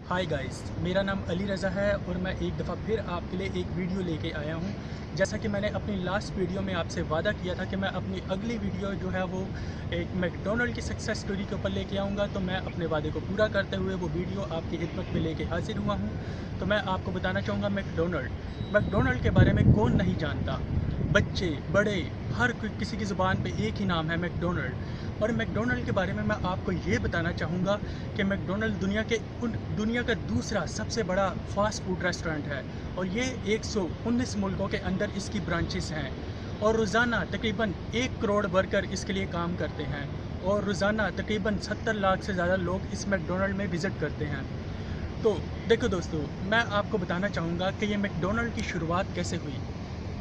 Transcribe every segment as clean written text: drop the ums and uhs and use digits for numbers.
Hi guys, मेरा नाम अली रज़ा है और मैं एक दफ़ा फिर आपके लिए एक वीडियो लेके आया हूँ। जैसा कि मैंने अपनी लास्ट वीडियो में आपसे वादा किया था कि मैं अपनी अगली वीडियो जो है वो एक मैकडॉनल्ड की सक्सेस स्टोरी के ऊपर लेके आऊँगा, तो मैं अपने वादे को पूरा करते हुए वो वीडियो आपकी खिदमत में लेके हाजिर हुआ हूँ। तो मैं आपको बताना चाहूँगा मैकडॉनल्ड के बारे में कौन नहीं जानता। बच्चे, बड़े, हर कोई किसी की ज़ुबान पे एक ही नाम है मैकडॉनल्ड। और मैकडॉनल्ड के बारे में मैं आपको ये बताना चाहूँगा कि मैकडॉनल्ड दुनिया का दूसरा सबसे बड़ा फ़ास्ट फूड रेस्टोरेंट है और ये 119 मुल्कों के अंदर इसकी ब्रांचेस हैं और रोज़ाना तकरीबन 1 करोड़ वर्कर इसके लिए काम करते हैं और रोज़ाना तकरीबन 70 लाख से ज़्यादा लोग इस मैकडॉनल्ड में विज़िट करते हैं। तो देखो दोस्तों, मैं आपको बताना चाहूँगा कि ये मैकडॉनल्ड की शुरुआत कैसे हुई।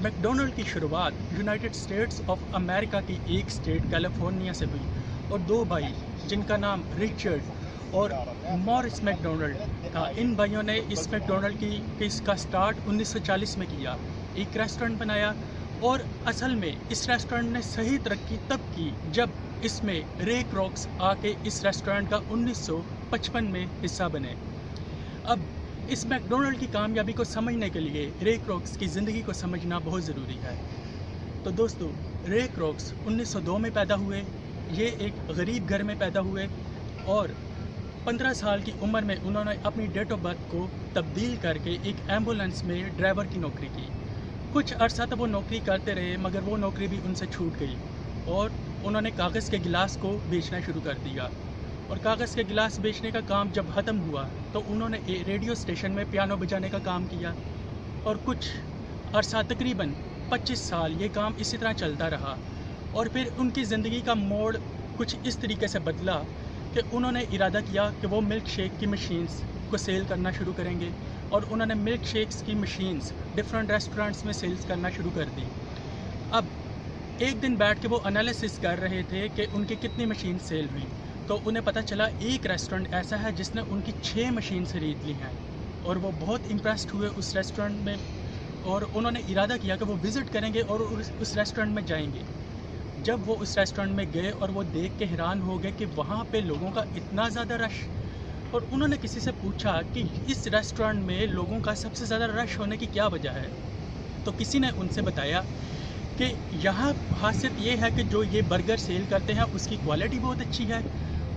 मैकडॉनल्ड की शुरुआत यूनाइटेड स्टेट्स ऑफ अमेरिका की एक स्टेट कैलिफोर्निया से हुई और दो भाई जिनका नाम रिचर्ड और मॉरिस मैकडॉनल्ड था, इन भाइयों ने इस मैकडॉनल्ड की इसका स्टार्ट 1940 में किया, एक रेस्टोरेंट बनाया। और असल में इस रेस्टोरेंट ने सही तरक्की तब की जब इसमें रे क्रॉक्स आके इस रेस्टोरेंट का 1955 में हिस्सा बने। अब इस मैकडॉनल्ड की कामयाबी को समझने के लिए रे क्रॉक्स की ज़िंदगी को समझना बहुत ज़रूरी है। तो दोस्तों, रे क्रॉक्स 1902 में पैदा हुए। ये एक गरीब घर में पैदा हुए और 15 साल की उम्र में उन्होंने अपनी डेट ऑफ बर्थ को तब्दील करके एक एम्बुलेंस में ड्राइवर की नौकरी की। कुछ अरसा तक वो नौकरी करते रहे मगर वो नौकरी भी उनसे छूट गई और उन्होंने कागज़ के गिलास को बेचना शुरू कर दिया। और कागज़ के गिलास बेचने का काम जब ख़त्म हुआ तो उन्होंने रेडियो स्टेशन में पियानो बजाने का काम किया और कुछ अरसा तकरीबन 25 साल ये काम इसी तरह चलता रहा। और फिर उनकी ज़िंदगी का मोड़ कुछ इस तरीके से बदला कि उन्होंने इरादा किया कि वो मिल्क शेक की मशीन्स को सेल करना शुरू करेंगे और उन्होंने मिल्क शेक्स की मशीन्स डिफरेंट रेस्टोरेंट्स में सेल्स करना शुरू कर दी। अब एक दिन बैठ के वो एनालिसिस कर रहे थे कि उनकी कितनी मशीन सेल हुई, तो उन्हें पता चला एक रेस्टोरेंट ऐसा है जिसने उनकी 6 मशीन खरीद ली हैं और वो बहुत इम्प्रेस्ड हुए उस रेस्टोरेंट में और उन्होंने इरादा किया कि वो विज़िट करेंगे और उस रेस्टोरेंट में जाएंगे। जब वो उस रेस्टोरेंट में गए और वो देख के हैरान हो गए कि वहाँ पे लोगों का इतना ज़्यादा रश। और उन्होंने किसी से पूछा कि इस रेस्टोरेंट में लोगों का सबसे ज़्यादा रश होने की क्या वजह है। तो किसी ने उनसे बताया कि यहाँ खासियत ये है कि जो ये बर्गर सेल करते हैं उसकी क्वालिटी बहुत अच्छी है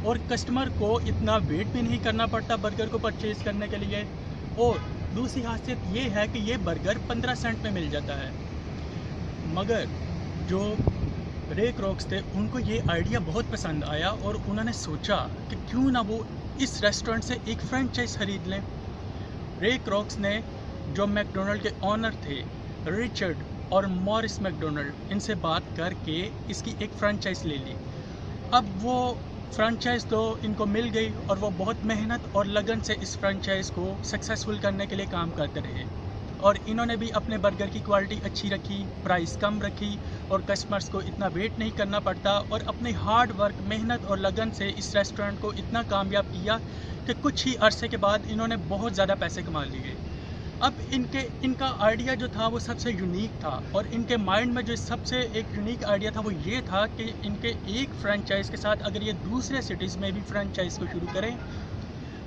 और कस्टमर को इतना वेट भी नहीं करना पड़ता बर्गर को परचेज़ करने के लिए। और दूसरी खासियत ये है कि ये बर्गर 15 सेंट में मिल जाता है। मगर जो रे क्रॉक्स थे उनको ये आइडिया बहुत पसंद आया और उन्होंने सोचा कि क्यों ना वो इस रेस्टोरेंट से एक फ्रेंचाइज खरीद लें। रे क्रॉक्स ने जो मैकडॉनल्ड के ऑनर थे रिचर्ड और मॉरिस मैकडॉनल्ड, इनसे बात करके इसकी एक फ्रेंचाइज ले ली। अब वो फ्रेंचाइज़ तो इनको मिल गई और वो बहुत मेहनत और लगन से इस फ्रेंचाइज़ को सक्सेसफुल करने के लिए काम करते रहे और इन्होंने भी अपने बर्गर की क्वालिटी अच्छी रखी, प्राइस कम रखी और कस्टमर्स को इतना वेट नहीं करना पड़ता और अपने हार्ड वर्क, मेहनत और लगन से इस रेस्टोरेंट को इतना कामयाब किया कि कुछ ही अरसे के बाद इन्होंने बहुत ज़्यादा पैसे कमा लिए। अब इनका आइडिया जो था वो सबसे यूनिक था और इनके माइंड में जो सबसे एक यूनिक आइडिया था वो ये था कि इनके एक फ्रेंचाइज़ के साथ अगर ये दूसरे सिटीज़ में भी फ्रेंचाइज़ को शुरू करें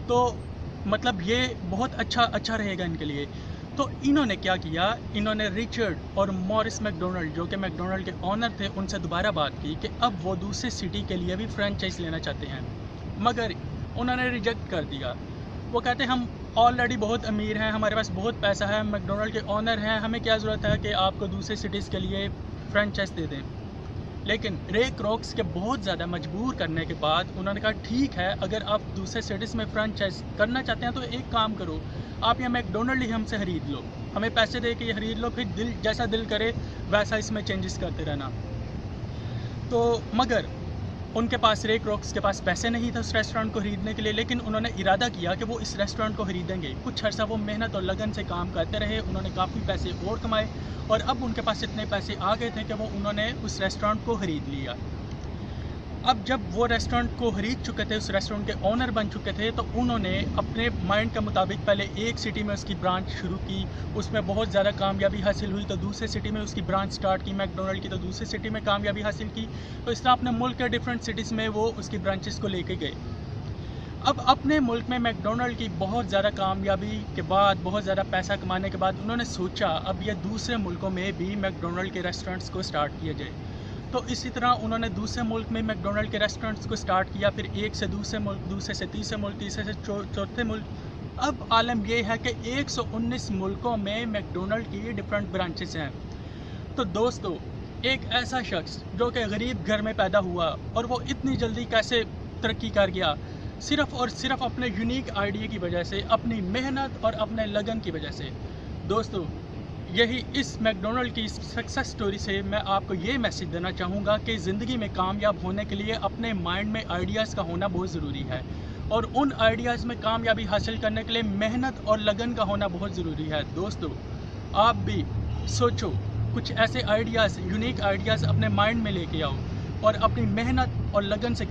तो मतलब ये बहुत अच्छा रहेगा इनके लिए। तो इन्होंने क्या किया, इन्होंने रिचर्ड और मॉरिस मैकडॉनल्ड जो कि मैकडॉनल्ड के ऑनर थे उनसे दोबारा बात की कि अब वो दूसरे सिटी के लिए भी फ्रेंचाइज लेना चाहते हैं, मगर उन्होंने रिजेक्ट कर दिया। वो कहते हम ऑलरेडी बहुत अमीर हैं, हमारे पास बहुत पैसा है, मैकडॉनल्ड के ऑनर हैं, हमें क्या ज़रूरत है कि आपको दूसरे सिटीज़ के लिए फ्रेंचाइज दे दें। लेकिन रे क्रॉक्स के बहुत ज़्यादा मजबूर करने के बाद उन्होंने कहा ठीक है, अगर आप दूसरे सिटीज़ में फ्रेंचाइज करना चाहते हैं तो एक काम करो, आप यहाँ मैकडॉनल्ड ही हमसे ख़रीद लो, हमें पैसे दे के ये ख़रीद लो, फिर जैसा दिल करे वैसा इसमें चेंजेस करते रहना। तो मगर उनके पास रे क्रॉक्स के पास पैसे नहीं थे उस रेस्टोरेंट को ख़रीदने के लिए, लेकिन उन्होंने इरादा किया कि वो इस रेस्टोरेंट को ख़रीदेंगे। कुछ अर्सा वो मेहनत और लगन से काम करते रहे, उन्होंने काफ़ी पैसे और कमाए और अब उनके पास इतने पैसे आ गए थे कि वो उन्होंने उस रेस्टोरेंट को ख़रीद लिया। अब जब वो रेस्टोरेंट को ख़रीद चुके थे, उस रेस्टोरेंट के ओनर बन चुके थे, तो उन्होंने अपने माइंड के मुताबिक पहले एक सिटी में उसकी ब्रांच शुरू की, उसमें बहुत ज़्यादा कामयाबी हासिल हुई, तो दूसरे सिटी में उसकी ब्रांच स्टार्ट की मैकडॉनल्ड की, तो दूसरी सिटी में कामयाबी हासिल की। तो इस तरह अपने मुल्क के डिफरेंट सिटीज़ में वो उसकी ब्रांचेस को लेके गए। अब अपने मुल्क में मैकडोनल्ड की बहुत ज़्यादा कामयाबी के बाद, बहुत ज़्यादा पैसा कमाने के बाद उन्होंने सोचा अब ये दूसरे मुल्कों में भी मैकडोनल्ड के रेस्टोरेंट्स को स्टार्ट किया जाए। तो इसी तरह उन्होंने दूसरे मुल्क में मैकडोनल्ड के रेस्टोरेंट्स को स्टार्ट किया, फिर एक से दूसरे मुल्क, दूसरे से तीसरे मुल्क, तीसरे से चौथे मुल्क। अब आलम ये है कि 119 मुल्कों में मैकडोनल्ड की डिफरेंट ब्रांचेस हैं। तो दोस्तों, एक ऐसा शख्स जो कि गरीब घर में पैदा हुआ और वो इतनी जल्दी कैसे तरक्की कर गया, सिर्फ़ और सिर्फ अपने यूनिक आइडिया की वजह से, अपनी मेहनत और अपने लगन की वजह से। दोस्तों, यही इस मैकडोनल्ड की सक्सेस स्टोरी से मैं आपको ये मैसेज देना चाहूँगा कि ज़िंदगी में कामयाब होने के लिए अपने माइंड में आइडियाज़ का होना बहुत ज़रूरी है, और उन आइडियाज़ में कामयाबी हासिल करने के लिए मेहनत और लगन का होना बहुत ज़रूरी है। दोस्तों, आप भी सोचो, कुछ ऐसे आइडियाज़, यूनिक आइडियाज़ अपने माइंड में लेके आओ और अपनी मेहनत और लगन से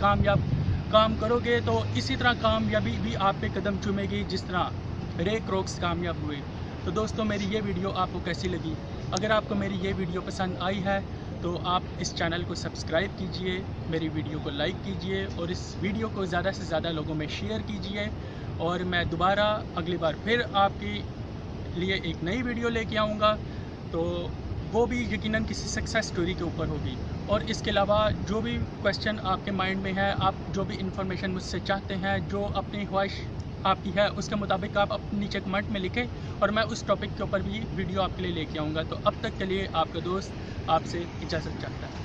काम करोगे तो इसी तरह कामयाबी भी आप पे कदम चूमेगी, जिस तरह रे क्रॉक्स कामयाब हुए। तो दोस्तों, मेरी ये वीडियो आपको कैसी लगी? अगर आपको मेरी ये वीडियो पसंद आई है तो आप इस चैनल को सब्सक्राइब कीजिए, मेरी वीडियो को लाइक कीजिए और इस वीडियो को ज़्यादा से ज़्यादा लोगों में शेयर कीजिए। और मैं दोबारा अगली बार फिर आपके लिए एक नई वीडियो लेके आऊँगा, तो वो भी यकीनन किसी सक्सेस स्टोरी के ऊपर होगी। और इसके अलावा जो भी क्वेश्चन आपके माइंड में है, आप जो भी इन्फॉर्मेशन मुझसे चाहते हैं, जो अपनी ख्वाहिश आपकी है, उसके मुताबिक आप अपने नीचे कमेंट में लिखें और मैं उस टॉपिक के ऊपर भी वीडियो आपके लिए लेके आऊँगा। तो अब तक के लिए आपका दोस्त आपसे इजाज़त चाहता है।